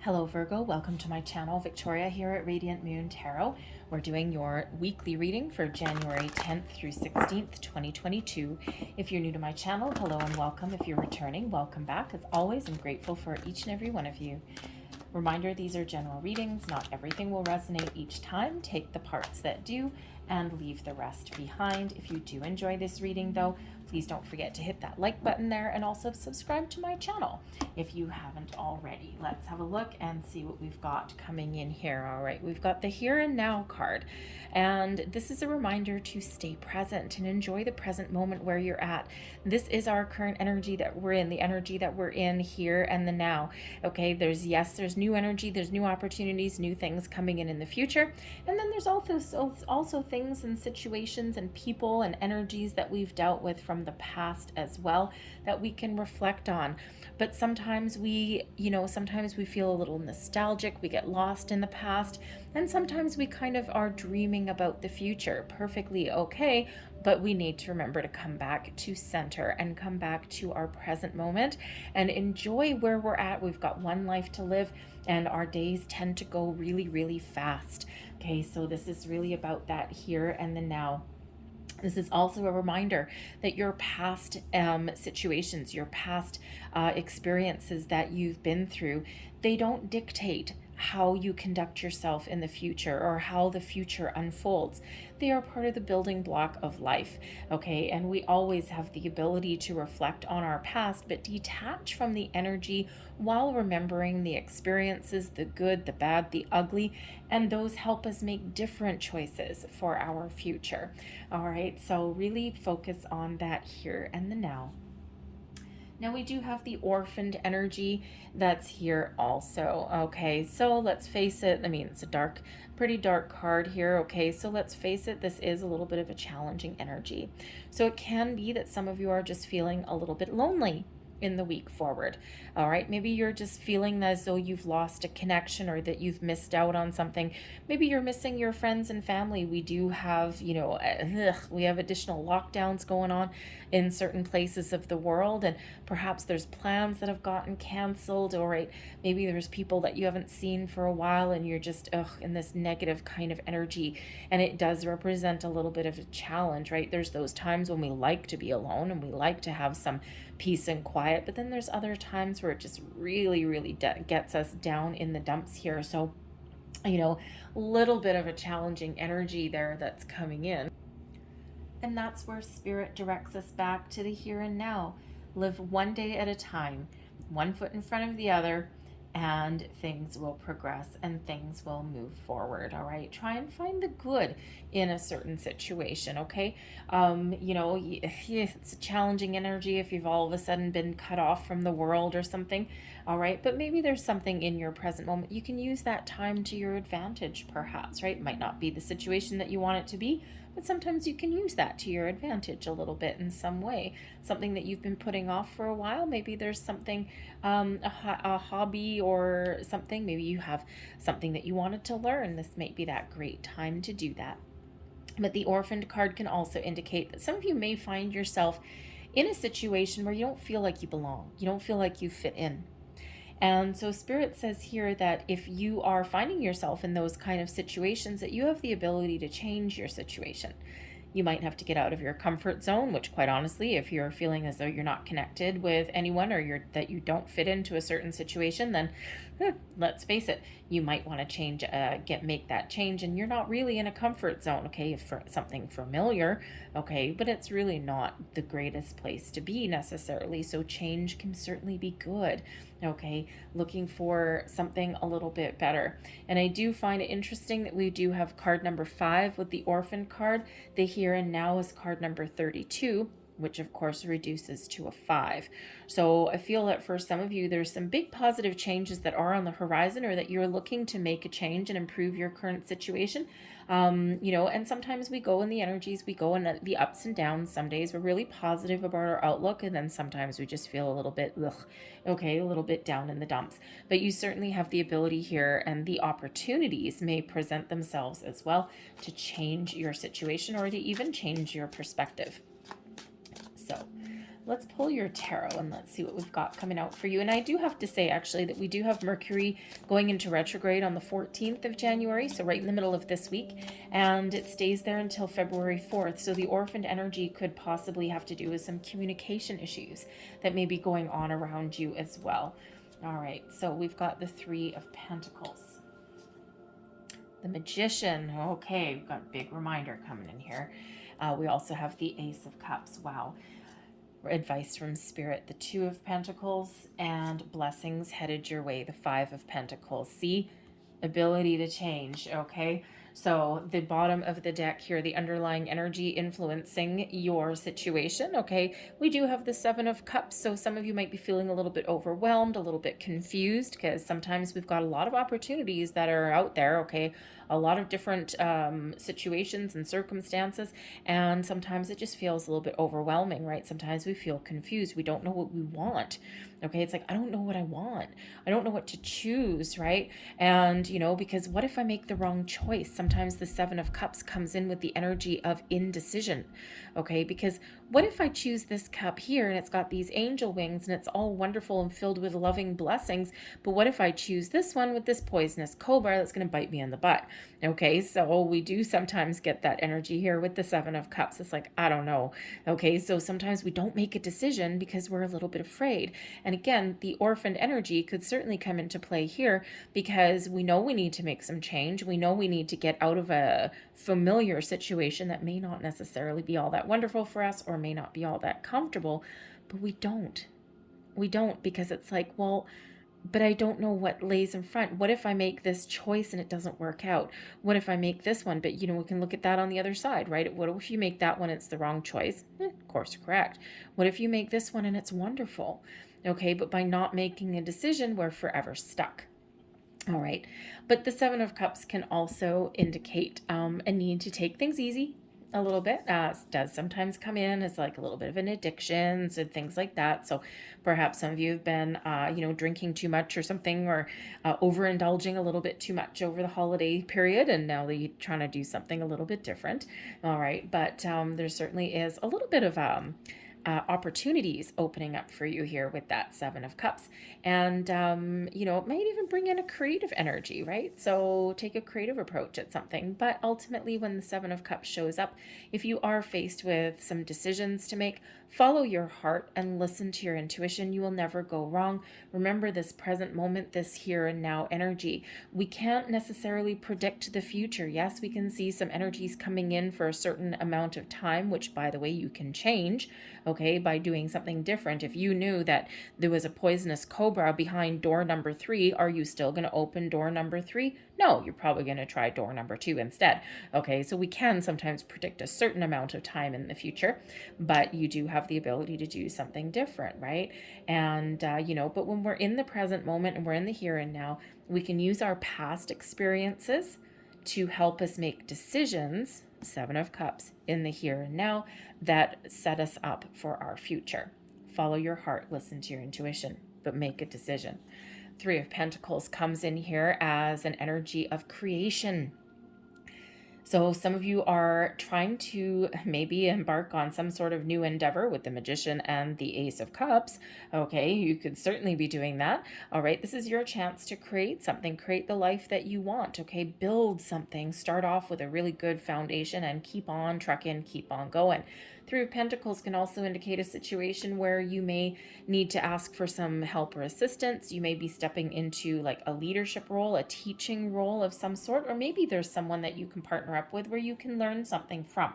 Hello Virgo, welcome to my channel. Victoria here at Radiant Moon Tarot. We're doing your weekly reading for January 10th through 16th, 2022. If you're new to my channel, hello and welcome. If you're returning, welcome back. As always, I'm grateful for each and every one of you. Reminder, these are general readings. Not everything will resonate each time. Take the parts that do and leave the rest behind. If you do enjoy this reading though, please don't forget to hit that like button there and also subscribe to my channel if you haven't already. Let's have a look and see what we've got coming in here. All right, we've got the Here and Now card, and this is a reminder to stay present and enjoy the present moment where you're at. This is our current energy that we're in, the energy that we're in here and the now. Okay, there's new energy, there's new opportunities, new things coming in the future, and then there's also things and situations and people and energies that we've dealt with from the past as well that we can reflect on. But sometimes we feel a little nostalgic, we get lost in the past, and sometimes we kind of are dreaming about the future. Perfectly okay, but we need to remember to come back to center and come back to our present moment and enjoy where we're at. We've got one life to live, and our days tend to go really, really fast. Okay, so this is really about that here and the now. This is also a reminder that your past situations, your past experiences that you've been through, they don't dictate how you conduct yourself in the future or how the future unfolds. They are part of the building block of life, okay? And we always have the ability to reflect on our past, but detach from the energy while remembering the experiences, the good, the bad, the ugly, and those help us make different choices for our future. All right, so really focus on that here and the now. Now we do have the orphaned energy that's here also. Okay, so let's face it. I mean, it's a pretty dark card here. Okay, so let's face it. This is a little bit of a challenging energy. So it can be that some of you are just feeling a little bit lonely in the week forward. All right, maybe you're just feeling as though you've lost a connection or that you've missed out on something. Maybe you're missing your friends and family. We do have, we have additional lockdowns going on in certain places of the world, and perhaps there's plans that have gotten canceled, or right, maybe there's people that you haven't seen for a while and you're just in this negative kind of energy, and it does represent a little bit of a challenge, right? There's those times when we like to be alone and we like to have some peace and quiet, but then there's other times where it just really gets us down in the dumps here. So a little bit of a challenging energy there that's coming in, and that's where spirit directs us back to the here and now. Live one day at a time, one foot in front of the other, and things will progress and things will move forward. All right, try and find the good in a certain situation. Okay, it's a challenging energy if you've all of a sudden been cut off from the world or something. All right, but maybe there's something in your present moment. You can use that time to your advantage, perhaps, right? It might not be the situation that you want it to be, but sometimes you can use that to your advantage a little bit in some way. Something that you've been putting off for a while. Maybe there's something, a hobby or something. Maybe you have something that you wanted to learn. This might be that great time to do that. But the orphaned card can also indicate that some of you may find yourself in a situation where you don't feel like you belong. You don't feel like you fit in. And so Spirit says here that if you are finding yourself in those kind of situations, that you have the ability to change your situation. You might have to get out of your comfort zone, which quite honestly, if you're feeling as though you're not connected with anyone or that you don't fit into a certain situation, then let's face it, you might want to change, make that change, and you're not really in a comfort zone, okay, for something familiar, okay, but it's really not the greatest place to be necessarily, so change can certainly be good, okay, looking for something a little bit better. And I do find it interesting that we do have card number 5 with the orphan card. The here and now is card number 32, which of course reduces to a 5. So I feel that for some of you, there's some big positive changes that are on the horizon, or that you're looking to make a change and improve your current situation. And sometimes we go in the energies, we go in the ups and downs. Some days we're really positive about our outlook, and then sometimes we just feel a little bit, a little bit down in the dumps. But you certainly have the ability here, and the opportunities may present themselves as well to change your situation or to even change your perspective. So let's pull your tarot and let's see what we've got coming out for you. And I do have to say, actually, that we do have Mercury going into retrograde on the 14th of January, so right in the middle of this week, and it stays there until February 4th. So the orphaned energy could possibly have to do with some communication issues that may be going on around you as well. All right, so we've got the Three of Pentacles. The Magician. Okay, we've got a big reminder coming in here. We also have the Ace of Cups. Wow. Advice from Spirit. The Two of Pentacles and blessings headed your way. The Five of Pentacles. See? Ability to change. Okay. So the bottom of the deck here, the underlying energy influencing your situation. Okay. We do have the Seven of Cups. So some of you might be feeling a little bit overwhelmed, a little bit confused, because sometimes we've got a lot of opportunities that are out there. Okay. A lot of different situations and circumstances, and sometimes it just feels a little bit overwhelming, right? Sometimes we feel confused. We don't know what we want. Okay, it's like, I don't know what I want. I don't know what to choose, right? And, you know, because what if I make the wrong choice? Sometimes the Seven of Cups comes in with the energy of indecision, okay? Because what if I choose this cup here and it's got these angel wings and it's all wonderful and filled with loving blessings, but what if I choose this one with this poisonous cobra that's going to bite me in the butt? Okay, so we do sometimes get that energy here with the Seven of Cups. It's like, I don't know. Okay, so sometimes we don't make a decision because we're a little bit afraid. And again, the orphaned energy could certainly come into play here because we know we need to make some change. We know we need to get out of a familiar situation that may not necessarily be all that wonderful for us or may not be all that comfortable, but we don't. We don't, because it's like, well, but I don't know what lays in front. What if I make this choice and it doesn't work out? What if I make this one? But, you know, we can look at that on the other side, right? What if you make that one, it's the wrong choice? Of course, you're correct. What if you make this one and it's wonderful? Okay, but by not making a decision, we're forever stuck. All right, but the Seven of Cups can also indicate a need to take things easy a little bit. Does sometimes come in as like a little bit of an addiction and things like that. So perhaps some of you have been, you know, drinking too much or something, or overindulging a little bit too much over the holiday period, and now you're trying to do something a little bit different. All right, but there certainly is a little bit of opportunities opening up for you here with that Seven of Cups. And, you know, it might even bring in a creative energy, right? So take a creative approach at something. But ultimately, when the Seven of Cups shows up, if you are faced with some decisions to make, follow your heart and listen to your intuition. You will never go wrong. Remember this present moment, this here and now energy. We can't necessarily predict the future. Yes, we can see some energies coming in for a certain amount of time, which, by the way, you can change, okay, by doing something different. If you knew that there was a poisonous cobra behind door number 3, are you still going to open door number 3? No, you're probably going to try door number 2 instead. Okay, so we can sometimes predict a certain amount of time in the future, but you do have the ability to do something different, right? And, you know, but when we're in the present moment and we're in the here and now, we can use our past experiences to help us make decisions, Seven of Cups, in the here and now that set us up for our future. Follow your heart, listen to your intuition, but make a decision. Three of Pentacles comes in here as an energy of creation. So some of you are trying to maybe embark on some sort of new endeavor with the Magician and the Ace of Cups. Okay, you could certainly be doing that. All right, this is your chance to create something, create the life that you want. Okay, build something, start off with a really good foundation and keep on trucking, keep on going. Three of Pentacles can also indicate a situation where you may need to ask for some help or assistance. You may be stepping into like a leadership role, a teaching role of some sort, or maybe there's someone that you can partner up with where you can learn something from.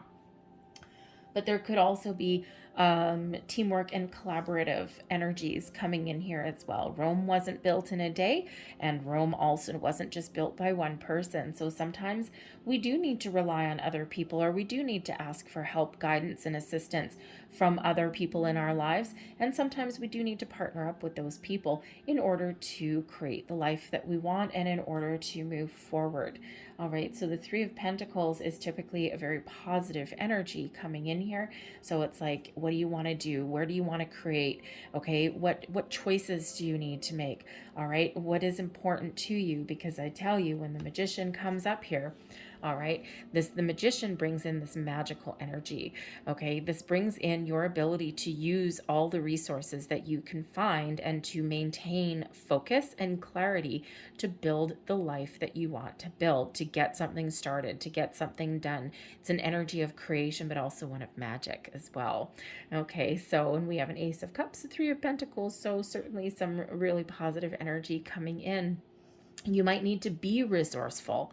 But there could also be teamwork and collaborative energies coming in here as well. Rome wasn't built in a day, and Rome also wasn't just built by one person. So sometimes we do need to rely on other people, or we do need to ask for help, guidance, and assistance from other people in our lives. And sometimes we do need to partner up with those people in order to create the life that we want and in order to move forward. All right, so the Three of Pentacles is typically a very positive energy coming in here. So it's like, what do you want to do? Where do you want to create? Okay, what choices do you need to make? All right, what is important to you? Because I tell you, when the Magician comes up here, All right. The Magician brings in this magical energy. Okay. This brings in your ability to use all the resources that you can find and to maintain focus and clarity to build the life that you want to build, to get something started, to get something done. It's an energy of creation, but also one of magic as well. Okay. So, and we have an Ace of Cups, a Three of Pentacles. So certainly some really positive energy coming in. You might need to be resourceful,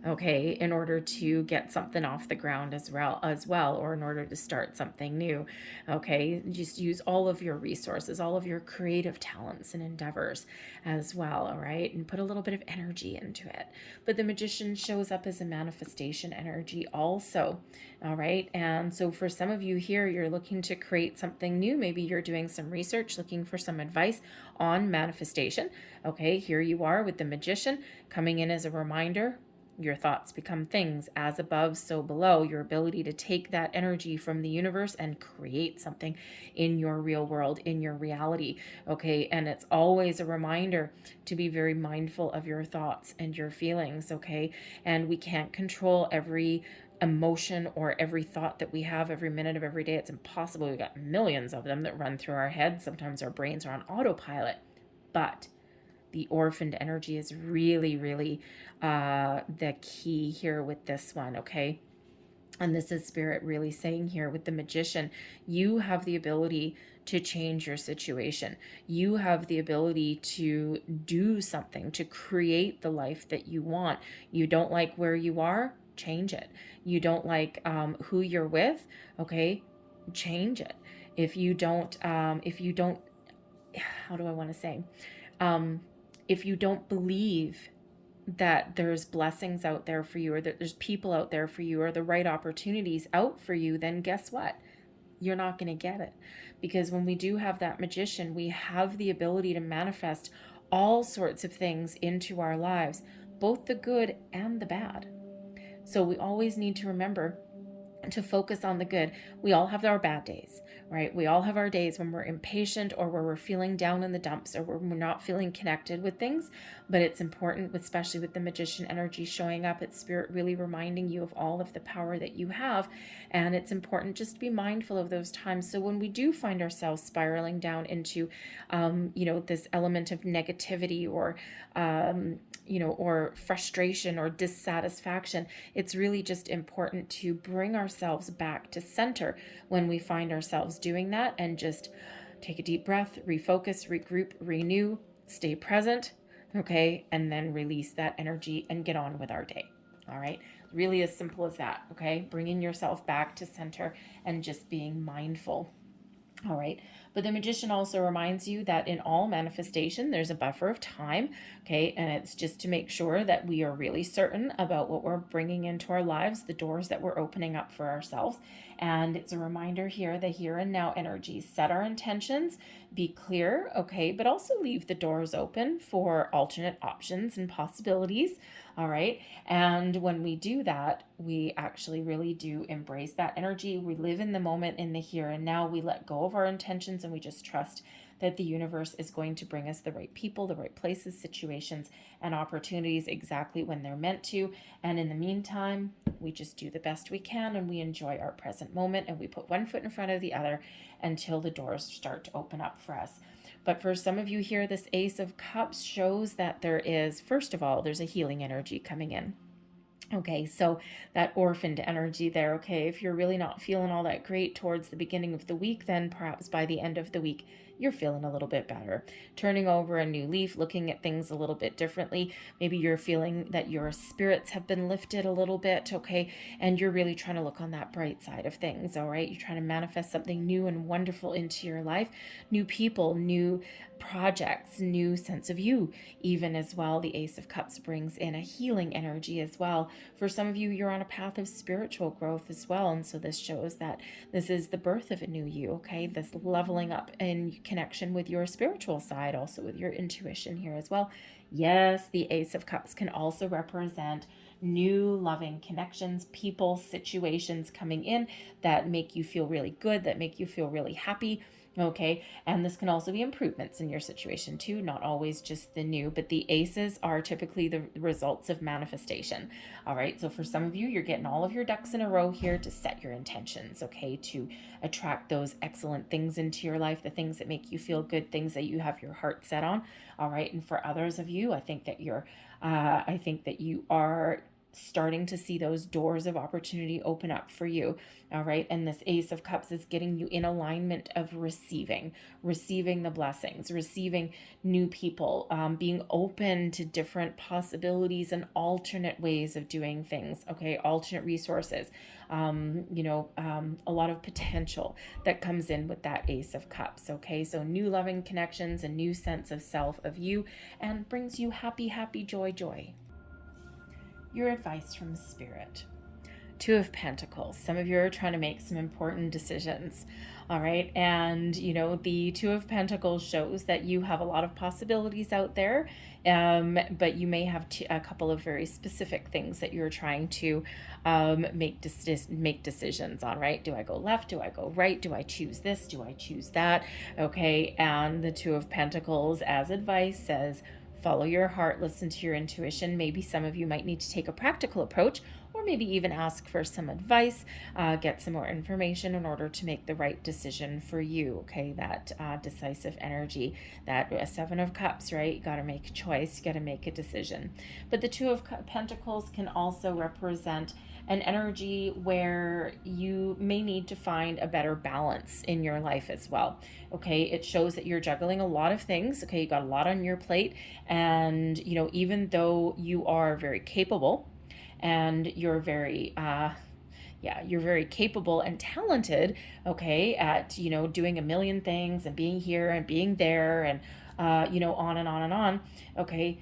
okay, in order to get something off the ground as well, or in order to start something new. Okay, just use all of your resources, all of your creative talents and endeavors as well. All right, and put a little bit of energy into it. But the Magician shows up as a manifestation energy also. All right, and so for some of you here, you're looking to create something new. Maybe you're doing some research, looking for some advice on manifestation. Okay, here you are with the Magician coming in as a reminder. Your thoughts become things, as above, so below. Your ability to take that energy from the universe and create something in your real world, in your reality. Okay, and it's always a reminder to be very mindful of your thoughts and your feelings. Okay, and we can't control every emotion or every thought that we have every minute of every day. It's impossible. We've got millions of them that run through our heads. Sometimes our brains are on autopilot, but the orphaned energy is really, really the key here with this one, okay? And this is Spirit really saying here with the Magician, you have the ability to change your situation. You have the ability to do something, to create the life that you want. You don't like where you are? Change it. You don't like who you're with? Okay, change it. If you don't, how do I want to say? If you don't believe that there's blessings out there for you, or that there's people out there for you, or the right opportunities out for you, then guess what? You're not going to get it. Because when we do have that Magician, we have the ability to manifest all sorts of things into our lives, both the good and the bad. So we always need to remember to focus on the good. We all have our bad days, right? We all have our days when we're impatient, or where we're feeling down in the dumps, or where we're not feeling connected with things. But it's important, especially with the Magician energy showing up, it's Spirit really reminding you of all of the power that you have. And it's important just to be mindful of those times. So when we do find ourselves spiraling down into, this element of negativity, or, or frustration or dissatisfaction, it's really just important to bring ourselves back to center when we find ourselves doing that, and just take a deep breath, refocus, regroup, renew, stay present, okay, and then release that energy and get on with our day. All right, really as simple as that. Okay, bringing yourself back to center and just being mindful. All right. But the Magician also reminds you that in all manifestation, there's a buffer of time. Okay. And it's just to make sure that we are really certain about what we're bringing into our lives, the doors that we're opening up for ourselves. And it's a reminder here, the here and now energy. Set our intentions, be clear. Okay. But also leave the doors open for alternate options and possibilities. All right. And when we do that, we actually really do embrace that energy. We live in the moment, in the here and now. We let go of our intentions, and we just trust that the universe is going to bring us the right people, the right places, situations, and opportunities exactly when they're meant to. And in the meantime, we just do the best we can, and we enjoy our present moment, and we put one foot in front of the other until the doors start to open up for us. But for some of you here, this Ace of Cups shows that there is, first of all, there's a healing energy coming in. Okay, so that orphaned energy there, okay, if you're really not feeling all that great towards the beginning of the week, then perhaps by the end of the week, you're feeling a little bit better. Turning over a new leaf, looking at things a little bit differently. Maybe you're feeling that your spirits have been lifted a little bit, okay, and you're really trying to look on that bright side of things, all right? You're trying to manifest something new and wonderful into your life. New people, new projects, new sense of you, even as well. The Ace of Cups brings in a healing energy as well. For some of you, you're on a path of spiritual growth as well. And so this shows that this is the birth of a new you, okay? This leveling up in connection with your spiritual side, also with your intuition here as well. Yes, the Ace of Cups can also represent new loving connections, people, situations coming in that make you feel really good, that make you feel really happy. Okay, and this can also be improvements in your situation too, not always just the new, but the aces are typically the results of manifestation. All right, so for some of you, you're getting all of your ducks in a row here to set your intentions, okay, to attract those excellent things into your life, the things that make you feel good, things that you have your heart set on. All right, and for others of you, I think that you are starting to see those doors of opportunity open up for you. All right, and this Ace of Cups is getting you in alignment of receiving the blessings, receiving new people, being open to different possibilities and alternate ways of doing things. Okay, alternate resources, a lot of potential that comes in with that Ace of Cups. Okay, so new loving connections, a new sense of self, of you, and brings you happy, joy. Your advice from Spirit. Two of Pentacles. Some of you are trying to make some important decisions. All right. And, the Two of Pentacles shows that you have a lot of possibilities out there, but you may have a couple of very specific things that you're trying to make decisions on, right? Do I go left? Do I go right? Do I choose this? Do I choose that? Okay. And the Two of Pentacles, as advice, says, follow your heart, listen to your intuition. Maybe some of you might need to take a practical approach, or maybe even ask for some advice, get some more information in order to make the right decision for you. Okay, that decisive energy, that Seven of Cups, right? You got to make a choice, you got to make a decision. But the Two of Pentacles can also represent an energy where you may need to find a better balance in your life as well. Okay, it shows that you're juggling a lot of things. Okay, you got a lot on your plate, and even though you are very capable and you're very you're very capable and talented, okay, at doing a million things and being here and being there and on and on and on, okay,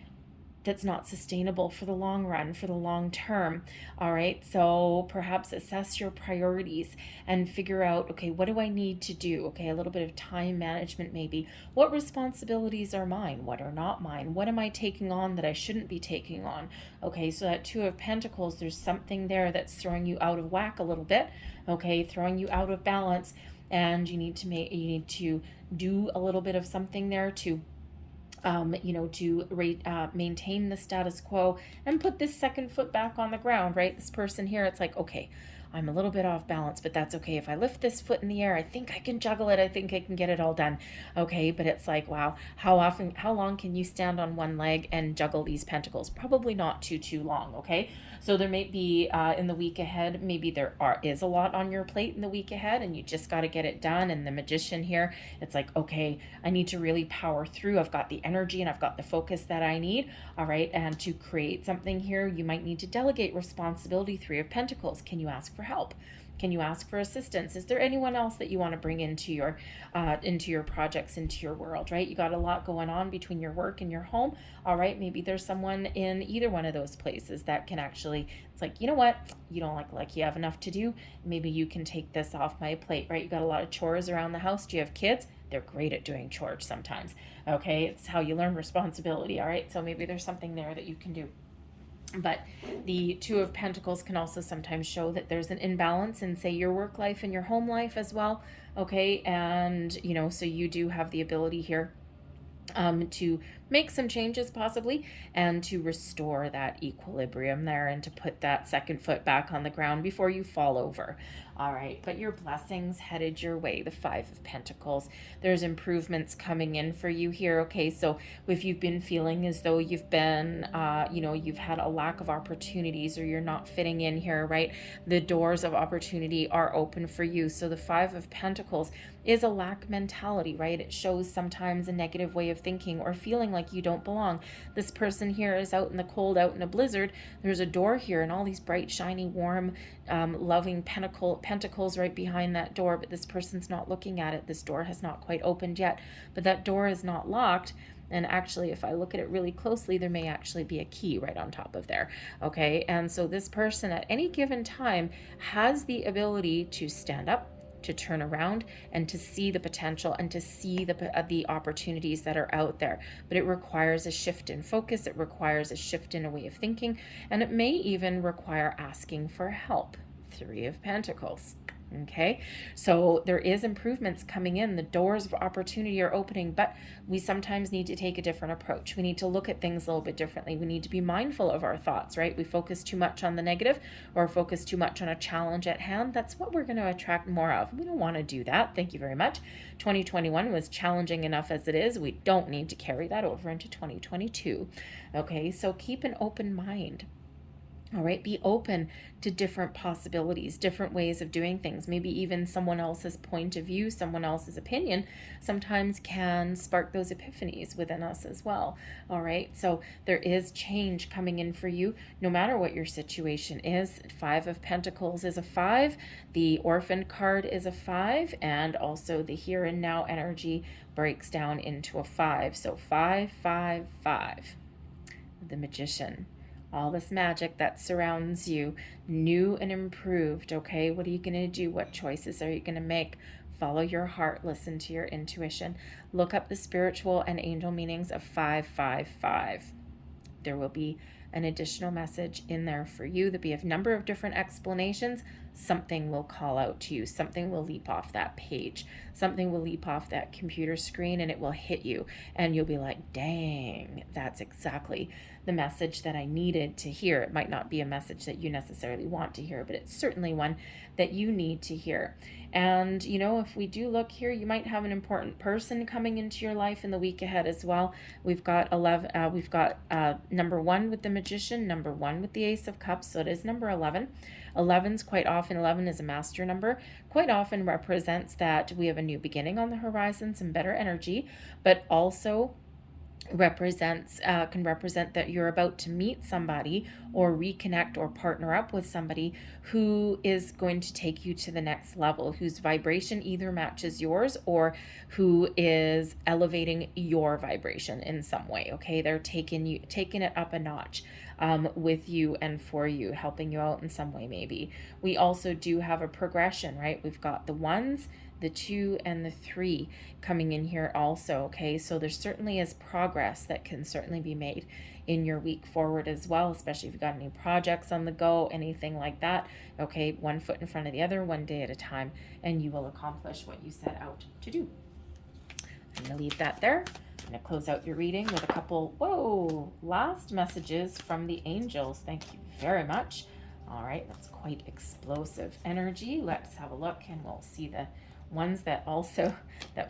that's not sustainable for the long run, for the long term. All right, so perhaps assess your priorities and figure out, okay, what do I need to do? Okay, a little bit of time management maybe. What responsibilities are mine? What are not mine? What am I taking on that I shouldn't be taking on? Okay, so that Two of Pentacles, there's something there that's throwing you out of whack a little bit, okay, throwing you out of balance, and you need to do a little bit of something there to maintain the status quo and put this second foot back on the ground, right? This person here, it's like, okay, I'm a little bit off balance, but that's okay. If I lift this foot in the air, I think I can juggle it. I think I can get it all done. Okay, but it's like, wow, how long can you stand on one leg and juggle these pentacles? Probably not too long, okay? So there may be, in the week ahead, maybe is a lot on your plate in the week ahead, and you just got to get it done. And the Magician here, it's like, okay, I need to really power through. I've got the energy and I've got the focus that I need, all right? And to create something here, you might need to delegate responsibility. Three of Pentacles. Can you ask for help? Can you ask for assistance? Is there anyone else that you want to bring into your projects, into your world, right? You got a lot going on between your work and your home. All right, maybe there's someone in either one of those places that can actually, it's like, you know what? You don't like you have enough to do. Maybe you can take this off my plate, right? You got a lot of chores around the house. Do you have kids? They're great at doing chores sometimes. Okay, it's how you learn responsibility. All right, so maybe there's something there that you can do. But the Two of Pentacles can also sometimes show that there's an imbalance in, say, your work life and your home life as well. Okay, and so you do have the ability here to make some changes possibly, and to restore that equilibrium there, and to put that second foot back on the ground before you fall over. All right, but your blessings headed your way. The Five of Pentacles, there's improvements coming in for you here. Okay, so if you've been feeling as though you've been you've had a lack of opportunities, or you're not fitting in here, right, the doors of opportunity are open for you. So the Five of Pentacles is a lack mentality, right? It shows sometimes a negative way of thinking or feeling like you don't belong. This person here is out in the cold, out in a blizzard. There's a door here and all these bright, shiny, warm, loving pentacles right behind that door, but this person's not looking at it. This door has not quite opened yet, but that door is not locked. And actually, if I look at it really closely, there may actually be a key right on top of there. Okay, and so this person at any given time has the ability to stand up, to turn around, and to see the potential, and to see the opportunities that are out there. But it requires a shift in focus. It requires a shift in a way of thinking, and it may even require asking for help. Three of Pentacles. Okay, so there is improvements coming in. The doors of opportunity are opening, but we sometimes need to take a different approach. We need to look at things a little bit differently. We need to be mindful of our thoughts, right? We focus too much on the negative or focus too much on a challenge at hand. That's what we're going to attract more of. We don't want to do that. Thank you very much. 2021 was challenging enough as it is. We don't need to carry that over into 2022. Okay, so keep an open mind. All right, be open to different possibilities, different ways of doing things. Maybe even someone else's point of view, someone else's opinion sometimes can spark those epiphanies within us as well. All right, so there is change coming in for you, no matter what your situation is. 5 of Pentacles is a 5, the Orphan card is a 5, and also the here and now energy breaks down into a 5. So 5, 5, 5. The Magician. All this magic that surrounds you, new and improved, okay? What are you going to do? What choices are you going to make? Follow your heart. Listen to your intuition. Look up the spiritual and angel meanings of 555. There will be an additional message in there for you. There'll be a number of different explanations. Something will call out to you. Something will leap off that page. Something will leap off that computer screen, and it will hit you. And you'll be like, dang, that's exactly the message that I needed to hear. It might not be a message that you necessarily want to hear, but it's certainly one that you need to hear. And, you know, if we do look here, you might have an important person coming into your life in the week ahead as well. We've got number 1 with the Magician, number 1 with the Ace of Cups, so it is number 11. 11's quite often, 11 is a master number, quite often represents that we have a new beginning on the horizon, some better energy, but also can represent that you're about to meet somebody or reconnect or partner up with somebody who is going to take you to the next level, whose vibration either matches yours or who is elevating your vibration in some way. Okay, they're taking it up a notch with you and for you, helping you out in some way. Maybe we also do have a progression, right? We've got the 1s, the 2, and the 3 coming in here also. Okay, so there certainly is progress that can certainly be made in your week forward as well, especially if you've got any projects on the go, anything like that. Okay, one foot in front of the other, one day at a time, and you will accomplish what you set out to do. I'm going to leave that there. I'm going to close out your reading with a couple, last messages from the angels. Thank you very much. All right, that's quite explosive energy. Let's have a look, and we'll see the ones that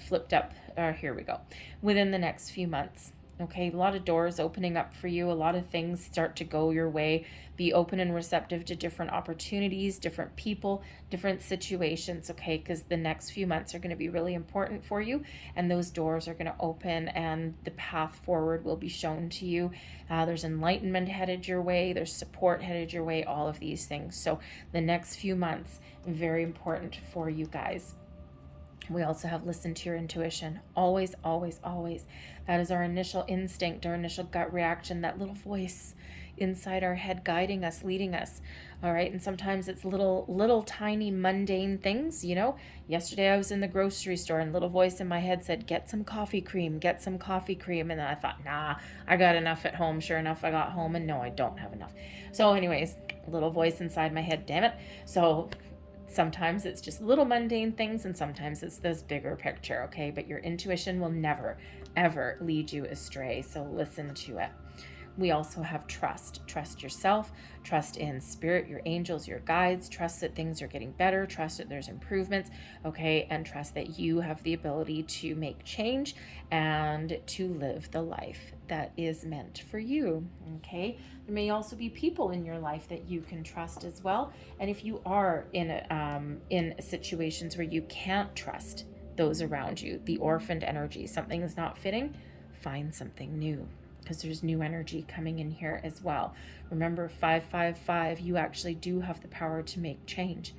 flipped up. Here we go. Within the next few months. Okay, a lot of doors opening up for you. A lot of things start to go your way. Be open and receptive to different opportunities, different people, different situations, okay? Because the next few months are going to be really important for you, and those doors are going to open, and the path forward will be shown to you. There's enlightenment headed your way. There's support headed your way, all of these things. So the next few months, very important for you guys. We also have listen to your intuition. Always, always, always. That is our initial instinct, our initial gut reaction, that little voice inside our head guiding us, leading us. All right. And sometimes it's little tiny mundane things. You know, yesterday I was in the grocery store and little voice in my head said, get some coffee cream, get some coffee cream. And then I thought, nah, I got enough at home. Sure enough, I got home and no, I don't have enough. So anyways, little voice inside my head, damn it. So sometimes it's just little mundane things, and sometimes it's this bigger picture, okay? But your intuition will never, ever lead you astray, so listen to it. We also have trust. Trust yourself, trust in spirit, your angels, your guides, trust that things are getting better, trust that there's improvements, okay? And trust that you have the ability to make change and to live the life that is meant for you, okay? There may also be people in your life that you can trust as well. And if you are in situations where you can't trust those around you, the orphaned energy, something is not fitting, find something new, because there's new energy coming in here as well. Remember, 555, you actually do have the power to make change.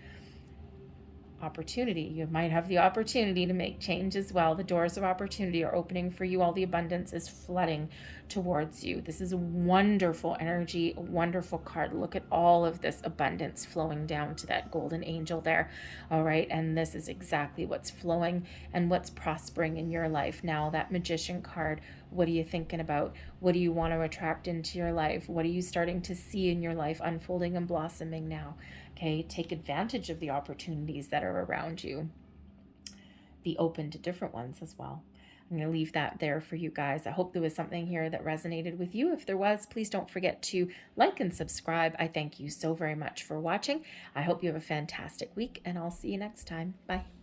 Opportunity, you might have the opportunity to make change as well. The doors of opportunity are opening for you. All the abundance is flooding towards you. This is a wonderful energy, a wonderful card. Look at all of this abundance flowing down to that golden angel there. All right, and this is exactly what's flowing and what's prospering in your life. Now, that Magician card, what are you thinking about? What do you want to attract into your life? What are you starting to see in your life unfolding and blossoming now? Okay, take advantage of the opportunities that are around you. Be open to different ones as well. I'm going to leave that there for you guys. I hope there was something here that resonated with you. If there was, please don't forget to like and subscribe. I thank you so very much for watching. I hope you have a fantastic week, and I'll see you next time. Bye.